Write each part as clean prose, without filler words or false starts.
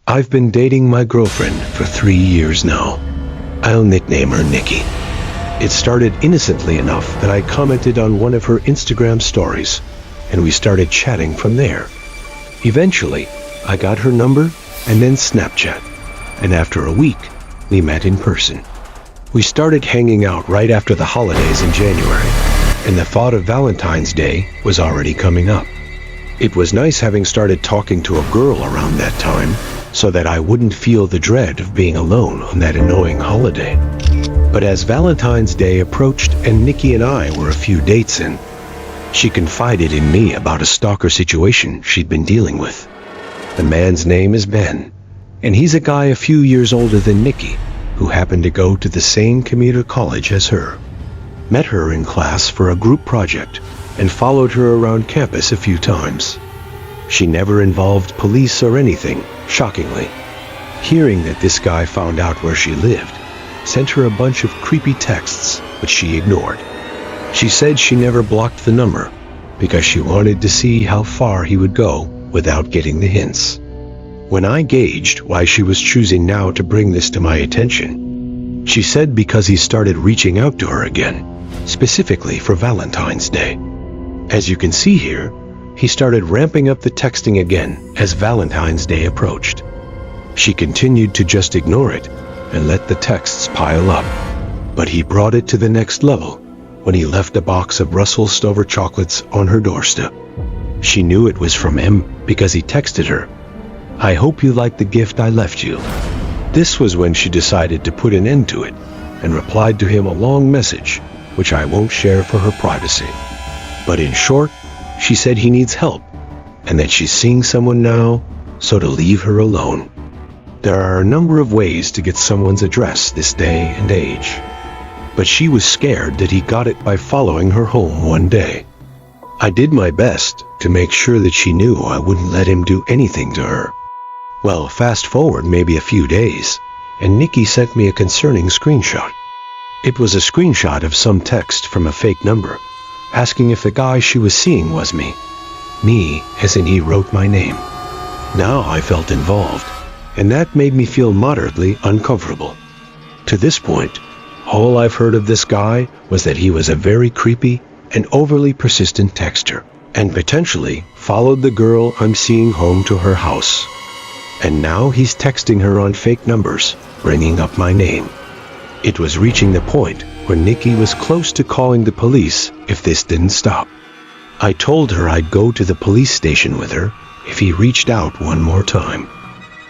I've been dating my girlfriend for 3 years now. I'll nickname her Nikki. It started innocently enough that I commented on one of her Instagram stories, and we started chatting from there. Eventually, I got her number and then Snapchat, and after a week, we met in person. We started hanging out right after the holidays in January, and the thought of Valentine's Day was already coming up. It was nice having started talking to a girl around that time, so that I wouldn't feel the dread of being alone on that annoying holiday. But as Valentine's Day approached and Nikki and I were a few dates in, she confided in me about a stalker situation she'd been dealing with. The man's name is Ben, and he's a guy a few years older than Nikki, who happened to go to the same commuter college as her. Met her in class for a group project and followed her around campus a few times. She never involved police or anything, shockingly. Hearing that this guy found out where she lived, sent her a bunch of creepy texts, which she ignored. She said she never blocked the number because she wanted to see how far he would go without getting the hints. When I gauged why she was choosing now to bring this to my attention, she said because he started reaching out to her again, specifically for Valentine's Day. As you can see here, he started ramping up the texting again as Valentine's Day approached. She continued to just ignore it and let the texts pile up, but he brought it to the next level when he left a box of Russell Stover chocolates on her doorstep. She knew it was from him because he texted her, "I hope you like the gift I left you." This was when she decided to put an end to it and replied to him a long message, which I won't share for her privacy. But in short, she said he needs help and that she's seeing someone now, so to leave her alone. There are a number of ways to get someone's address this day and age, but she was scared that he got it by following her home one day. I did my best to make sure that she knew I wouldn't let him do anything to her. Well, fast forward maybe a few days, and Nikki sent me a concerning screenshot. It was a screenshot of some text from a fake number, asking if the guy she was seeing was me. Me, as in he wrote my name. Now I felt involved, and that made me feel moderately uncomfortable. To this point, all I've heard of this guy was that he was a very creepy and overly persistent texter, and potentially followed the girl I'm seeing home to her house. And now he's texting her on fake numbers, bringing up my name. It was reaching the point where Nikki was close to calling the police if this didn't stop. I told her I'd go to the police station with her if he reached out one more time.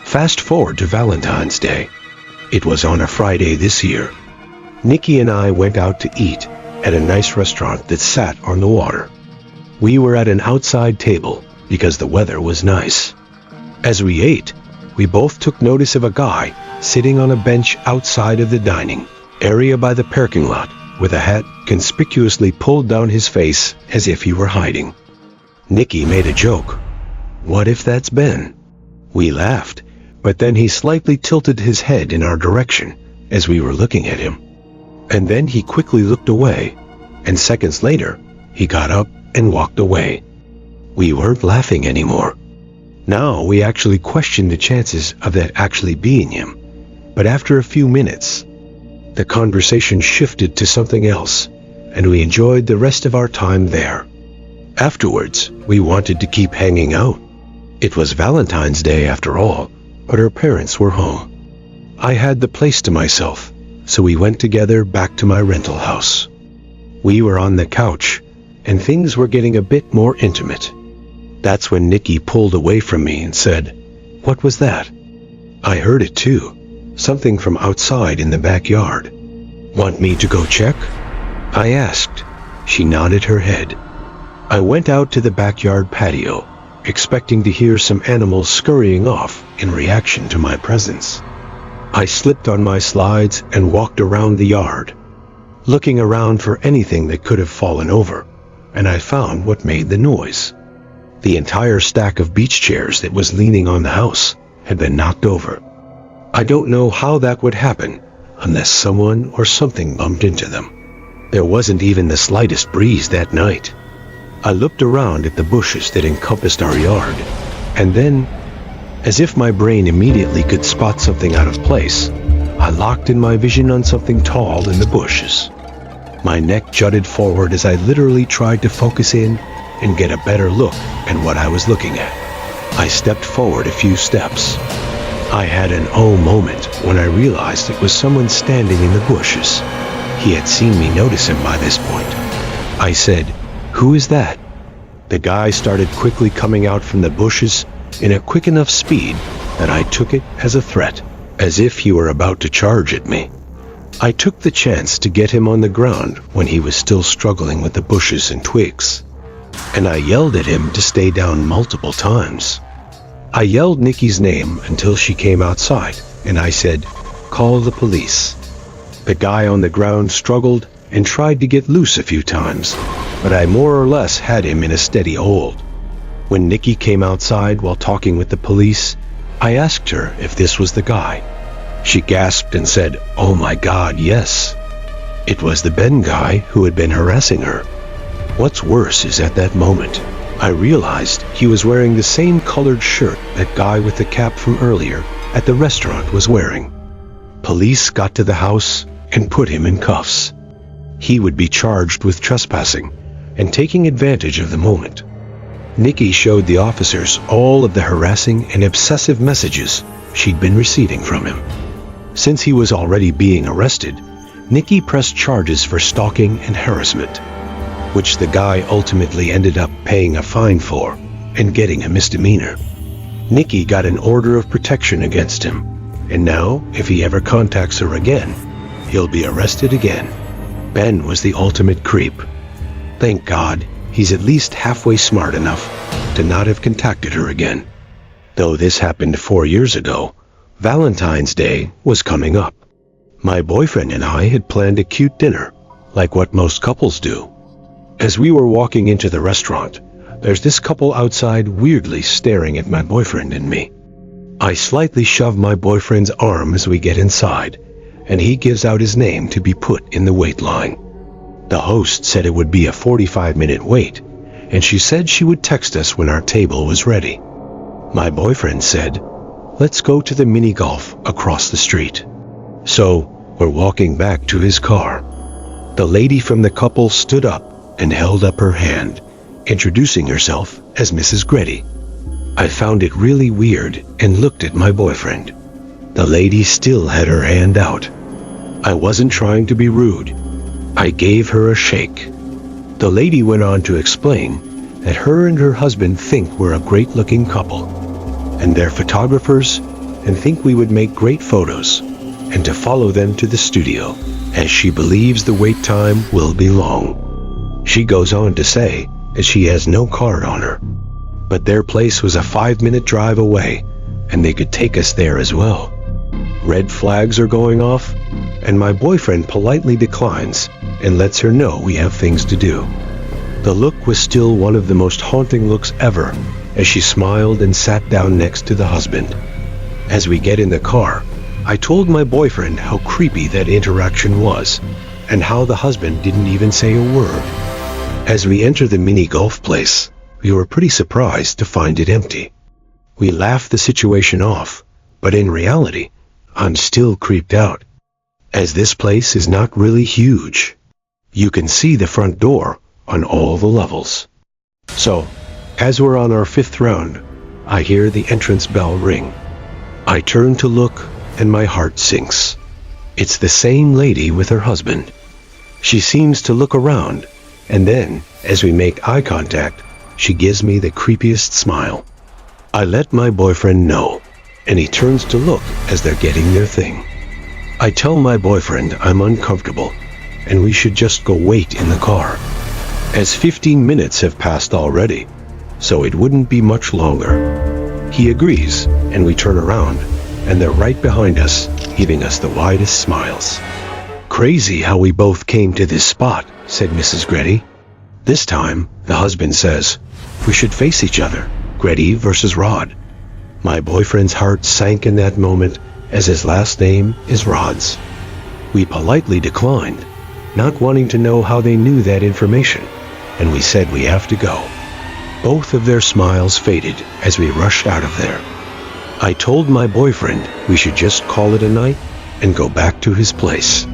Fast forward to Valentine's Day. It was on a Friday this year. Nikki and I went out to eat at a nice restaurant that sat on the water. We were at an outside table because the weather was nice. As we ate, we both took notice of a guy sitting on a bench outside of the dining area by the parking lot with a hat conspicuously pulled down his face as if he were hiding. Nikki made a joke. "What if that's Ben?" We laughed, but then he slightly tilted his head in our direction as we were looking at him. And then he quickly looked away, and seconds later, he got up and walked away. We weren't laughing anymore. Now we actually questioned the chances of that actually being him, but after a few minutes, the conversation shifted to something else, and we enjoyed the rest of our time there. Afterwards, we wanted to keep hanging out. It was Valentine's Day after all, but her parents were home. I had the place to myself, so we went together back to my rental house. We were on the couch, and things were getting a bit more intimate. That's when Nikki pulled away from me and said, "What was that?" I heard it too, something from outside in the backyard. "Want me to go check?" I asked. She nodded her head. I went out to the backyard patio, expecting to hear some animals scurrying off in reaction to my presence. I slipped on my slides and walked around the yard, looking around for anything that could have fallen over, and I found what made the noise. The entire stack of beach chairs that was leaning on the house had been knocked over. I don't know how that would happen unless someone or something bumped into them. There wasn't even the slightest breeze that night. I looked around at the bushes that encompassed our yard, and then As if my brain immediately could spot something out of place, I locked in my vision on something tall in the bushes. My neck jutted forward as I literally tried to focus in and get a better look at what I was looking at. I stepped forward a few steps. I had an oh moment when I realized it was someone standing in the bushes. He had seen me notice him by this point. I said, "Who is that?" The guy started quickly coming out from the bushes in a quick enough speed that I took it as a threat, as if he were about to charge at me. I took the chance to get him on the ground when he was still struggling with the bushes and twigs, and I yelled at him to stay down multiple times. I yelled Nikki's name until she came outside, and I said, "Call the police." The guy on the ground struggled and tried to get loose a few times, but I more or less had him in a steady hold. When Nikki came outside while talking with the police, I asked her if this was the guy. She gasped and said, "Oh my God, yes." It was the Ben guy who had been harassing her. What's worse is at that moment, I realized he was wearing the same colored shirt that guy with the cap from earlier at the restaurant was wearing. Police got to the house and put him in cuffs. He would be charged with trespassing and taking advantage of the moment. Nikki showed the officers all of the harassing and obsessive messages she'd been receiving from him. Since he was already being arrested, Nikki pressed charges for stalking and harassment, which the guy ultimately ended up paying a fine for and getting a misdemeanor. Nikki got an order of protection against him, and now, if he ever contacts her again, he'll be arrested again. Ben was the ultimate creep. Thank God, he's at least halfway smart enough to not have contacted her again. Though this happened 4 years ago, Valentine's Day was coming up. My boyfriend and I had planned a cute dinner, like what most couples do. As we were walking into the restaurant, there's this couple outside weirdly staring at my boyfriend and me. I slightly shove my boyfriend's arm as we get inside, and he gives out his name to be put in the wait line. The host said it would be a 45-minute wait, and she said she would text us when our table was ready. My boyfriend said, "Let's go to the mini golf across the street." So, we're walking back to his car. The lady from the couple stood up and held up her hand, introducing herself as Mrs. Greddy. I found it really weird and looked at my boyfriend. The lady still had her hand out. I wasn't trying to be rude. I gave her a shake. The lady went on to explain that her and her husband think we're a great-looking couple, and they're photographers and think we would make great photos, and to follow them to the studio, as she believes the wait time will be long. She goes on to say that she has no card on her, but their place was a 5-minute drive away, and they could take us there as well. Red flags are going off, and my boyfriend politely declines and lets her know we have things to do. The look was still one of the most haunting looks ever, as she smiled and sat down next to the husband. As we get in the car, I told my boyfriend how creepy that interaction was, and how the husband didn't even say a word. As we enter the mini golf place, we were pretty surprised to find it empty. We laughed the situation off, but in reality, I'm still creeped out, as this place is not really huge. You can see the front door on all the levels. So, as we're on our 5th round, I hear the entrance bell ring. I turn to look, and my heart sinks. It's the same lady with her husband. She seems to look around, and then, as we make eye contact, she gives me the creepiest smile. I let my boyfriend know, and he turns to look as they're getting their thing. I tell my boyfriend I'm uncomfortable, and we should just go wait in the car, as 15 minutes have passed already, so it wouldn't be much longer. He agrees, and we turn around, and they're right behind us, giving us the widest smiles. "Crazy how we both came to this spot," said Mrs. Greddy. This time, the husband says, "We should face each other, Greddy versus Rod." My boyfriend's heart sank in that moment, as his last name is Rod's. We politely declined, not wanting to know how they knew that information, and we said we have to go. Both of their smiles faded as we rushed out of there. I told my boyfriend we should just call it a night and go back to his place,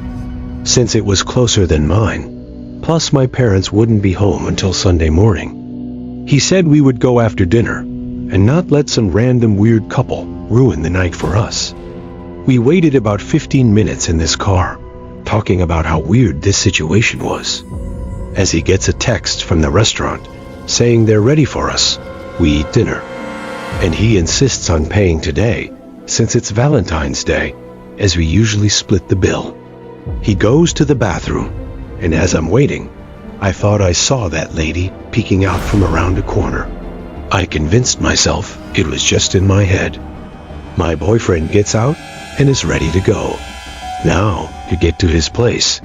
since it was closer than mine. Plus, my parents wouldn't be home until Sunday morning. He said we would go after dinner and not let some random weird couple ruin the night for us. We waited about 15 minutes in this car, talking about how weird this situation was. As he gets a text from the restaurant saying they're ready for us, we eat dinner. And he insists on paying today, since it's Valentine's Day, as we usually split the bill. He goes to the bathroom, and as I'm waiting, I thought I saw that lady peeking out from around a corner. I convinced myself it was just in my head. My boyfriend gets out and is ready to go. Now, to get to his place,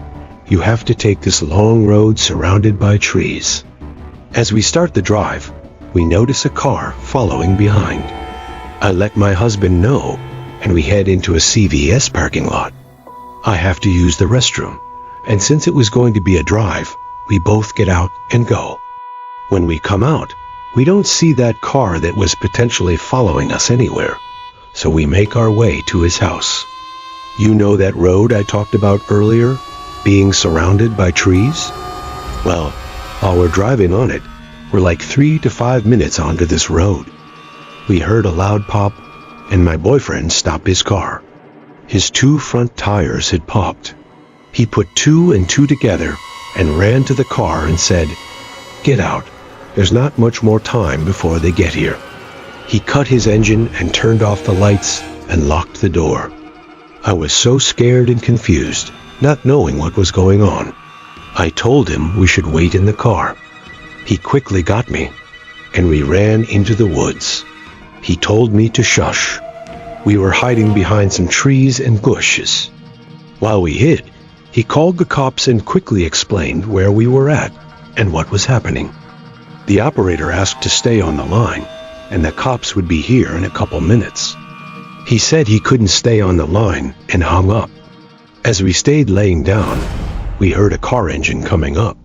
you have to take this long road surrounded by trees. As we start the drive, we notice a car following behind. I let my husband know, and we head into a CVS parking lot. I have to use the restroom, and since it was going to be a drive, we both get out and go. When we come out, we don't see that car that was potentially following us anywhere, so we make our way to his house. You know that road I talked about earlier, being surrounded by trees? Well, while we're driving on it, we're like 3 to 5 minutes onto this road. We heard a loud pop, and my boyfriend stopped his car. His 2 front tires had popped. He put 2 and 2 together and ran to the car and said, "Get out. There's not much more time before they get here." He cut his engine and turned off the lights and locked the door. I was so scared and confused, not knowing what was going on. I told him we should wait in the car. He quickly got me, and we ran into the woods. He told me to shush. We were hiding behind some trees and bushes. While we hid, he called the cops and quickly explained where we were at and what was happening. The operator asked to stay on the line, and the cops would be here in a couple minutes. He said he couldn't stay on the line and hung up. As we stayed laying down, we heard a car engine coming up.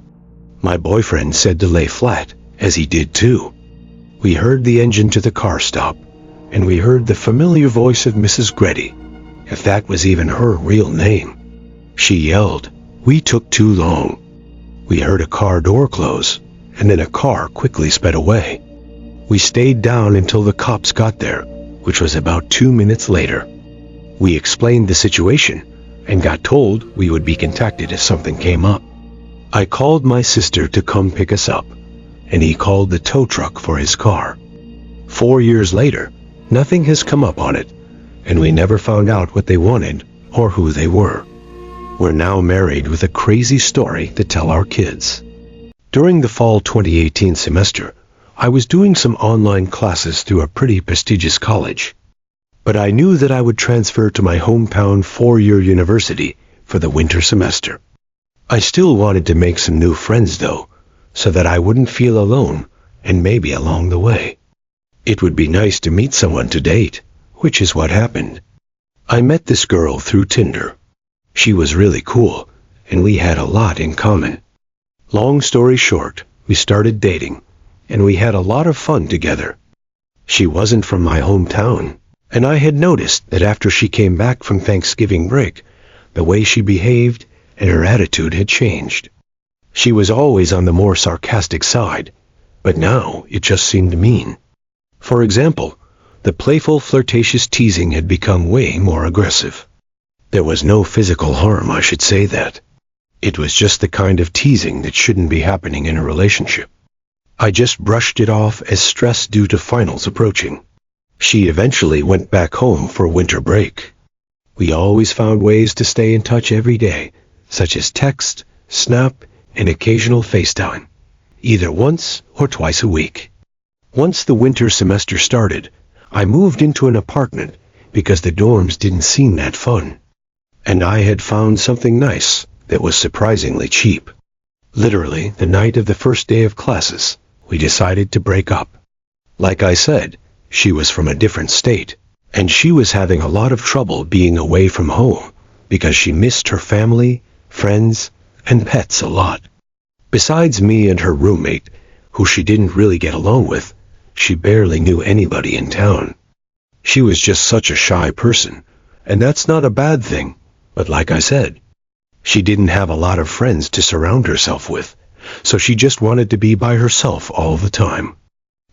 My boyfriend said to lay flat, as he did too. We heard the engine to the car stop, and we heard the familiar voice of Mrs. Greddy, if that was even her real name. She yelled, "We took too long." We heard a car door close, and then a car quickly sped away. We stayed down until the cops got there, which was about 2 minutes later. We explained the situation and got told we would be contacted if something came up. I called my sister to come pick us up, and he called the tow truck for his car. 4 years later, nothing has come up on it, and we never found out what they wanted or who they were. We're now married with a crazy story to tell our kids. During the fall 2018 semester, I was doing some online classes through a pretty prestigious college. But I knew that I would transfer to my hometown 4-year university for the winter semester. I still wanted to make some new friends though, so that I wouldn't feel alone, and maybe along the way. It would be nice to meet someone to date, which is what happened. I met this girl through Tinder. She was really cool, and we had a lot in common. Long story short, we started dating, and we had a lot of fun together. She wasn't from my hometown, and I had noticed that after she came back from Thanksgiving break, the way she behaved and her attitude had changed. She was always on the more sarcastic side, but now it just seemed mean. For example, the playful, flirtatious teasing had become way more aggressive. There was no physical harm, I should say that. It was just the kind of teasing that shouldn't be happening in a relationship. I just brushed it off as stress due to finals approaching. She eventually went back home for winter break. We always found ways to stay in touch every day, such as text, Snap, and occasional FaceTime, either once or twice a week. Once the winter semester started, I moved into an apartment because the dorms didn't seem that fun. And I had found something nice that was surprisingly cheap. Literally, the night of the first day of classes, we decided to break up. Like I said, she was from a different state, and she was having a lot of trouble being away from home because she missed her family, friends, and pets a lot. Besides me and her roommate, who she didn't really get along with, she barely knew anybody in town. She was just such a shy person, and that's not a bad thing, but like I said, she didn't have a lot of friends to surround herself with, so she just wanted to be by herself all the time.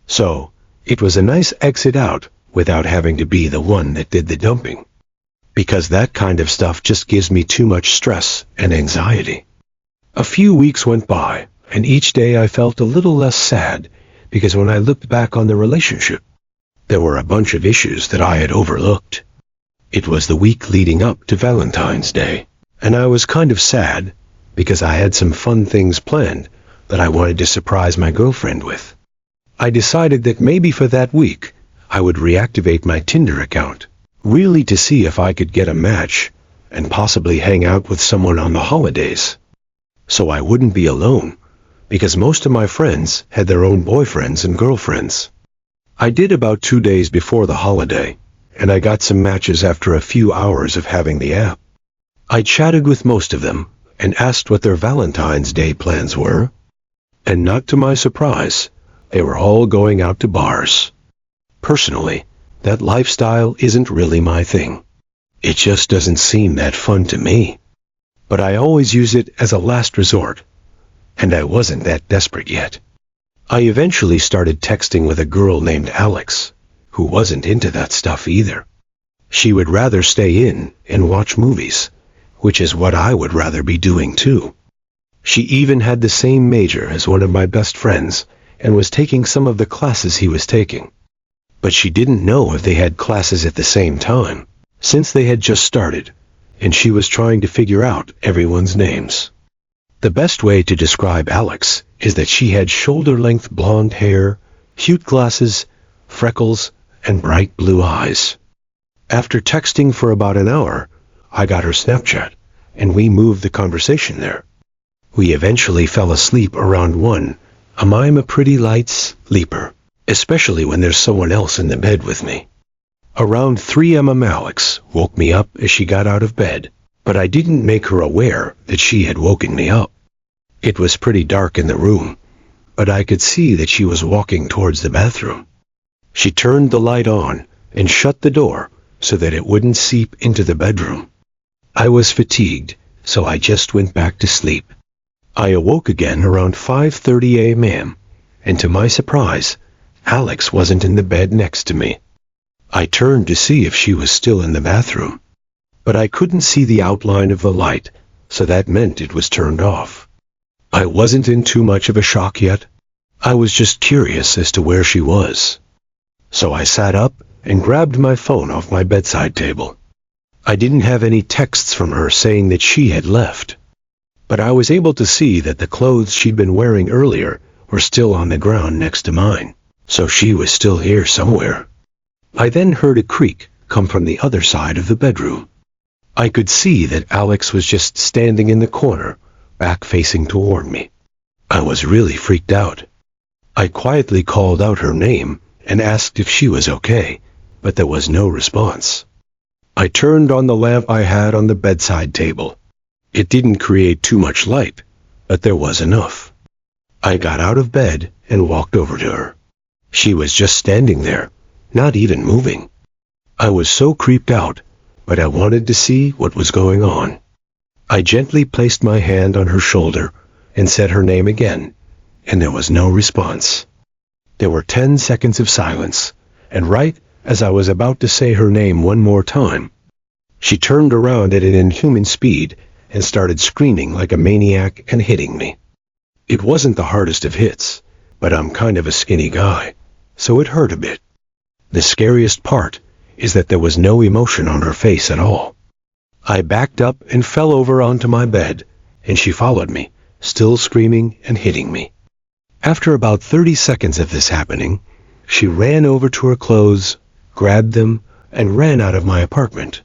So, it was a nice exit out without having to be the one that did the dumping. Because that kind of stuff just gives me too much stress and anxiety. A few weeks went by, and each day I felt a little less sad, because when I looked back on the relationship, there were a bunch of issues that I had overlooked. It was the week leading up to Valentine's Day, and I was kind of sad because I had some fun things planned that I wanted to surprise my girlfriend with. I decided that maybe for that week, I would reactivate my Tinder account, really to see if I could get a match and possibly hang out with someone on the holidays. So I wouldn't be alone, because most of my friends had their own boyfriends and girlfriends. I did about 2 days before the holiday, and I got some matches after a few hours of having the app. I chatted with most of them and asked what their Valentine's Day plans were, and not to my surprise, they were all going out to bars. Personally, that lifestyle isn't really my thing. It just doesn't seem that fun to me. But I always use it as a last resort, and I wasn't that desperate yet. I eventually started texting with a girl named Alex, who wasn't into that stuff either. She would rather stay in and watch movies, which is what I would rather be doing too. She even had the same major as one of my best friends and was taking some of the classes he was taking. But she didn't know if they had classes at the same time, since they had just started, and she was trying to figure out everyone's names. The best way to describe Alex is that she had shoulder-length blonde hair, cute glasses, freckles, and bright blue eyes. After texting for about an hour, I got her Snapchat, and we moved the conversation there. We eventually fell asleep around 1. I'm a pretty light sleeper, especially when there's someone else in the bed with me. Around 3 Alex woke me up as she got out of bed, but I didn't make her aware that she had woken me up. It was pretty dark in the room, but I could see that she was walking towards the bathroom. She turned the light on and shut the door so that it wouldn't seep into the bedroom. I was fatigued, so I just went back to sleep. I awoke again around 5:30 a.m., and to my surprise, Alex wasn't in the bed next to me. I turned to see if she was still in the bathroom, but I couldn't see the outline of the light, so that meant it was turned off. I wasn't in too much of a shock yet. I was just curious as to where she was. So I sat up and grabbed my phone off my bedside table. I didn't have any texts from her saying that she had left, but I was able to see that the clothes she'd been wearing earlier were still on the ground next to mine, so she was still here somewhere. I then heard a creak come from the other side of the bedroom. I could see that Alex was just standing in the corner, back facing toward me. I was really freaked out. I quietly called out her name and asked if she was okay, but there was no response. I turned on the lamp I had on the bedside table. It didn't create too much light, but there was enough. I got out of bed and walked over to her. She was just standing there, not even moving. I was so creeped out, but I wanted to see what was going on. I gently placed my hand on her shoulder and said her name again, and there was no response. There were 10 seconds of silence, and right as I was about to say her name one more time, she turned around at an inhuman speed and started screaming like a maniac and hitting me. It wasn't the hardest of hits, but I'm kind of a skinny guy, so it hurt a bit. The scariest part is that there was no emotion on her face at all. I backed up and fell over onto my bed, and she followed me, still screaming and hitting me. After about 30 seconds of this happening, she ran over to her clothes, grabbed them, and ran out of my apartment.